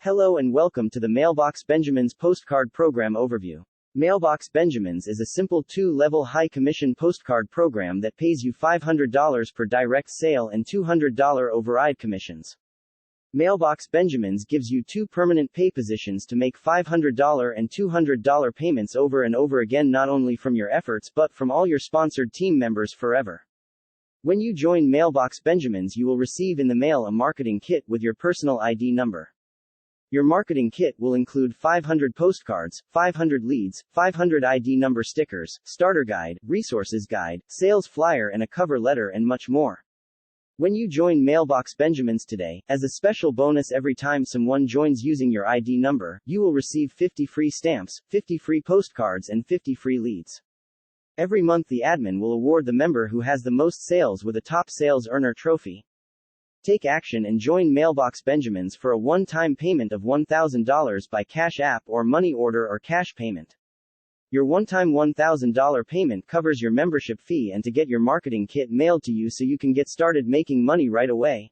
Hello and welcome to the Mailbox Benjamins Postcard Program Overview. Mailbox Benjamins is a simple 2-level high-commission postcard program that pays you $500 per direct sale and $200 override commissions. Mailbox Benjamins gives you 2 permanent pay positions to make $500 and $200 payments over and over again, not only from your efforts but from all your sponsored team members forever. When you join Mailbox Benjamins, you will receive in the mail a marketing kit with your personal ID number. Your marketing kit will include 500 postcards, 500 leads, 500 ID number stickers, starter guide, resources guide, sales flyer and a cover letter and much more. When you join Mailbox Benjamins today, as a special bonus, every time someone joins using your ID number, you will receive 50 free stamps, 50 free postcards and 50 free leads. Every month the admin will award the member who has the most sales with a top sales earner trophy. Take action and join Mailbox Benjamins for a one-time payment of $1,000 by Cash App or money order or cash payment. Your one-time $1,000 payment covers your membership fee and to get your marketing kit mailed to you so you can get started making money right away.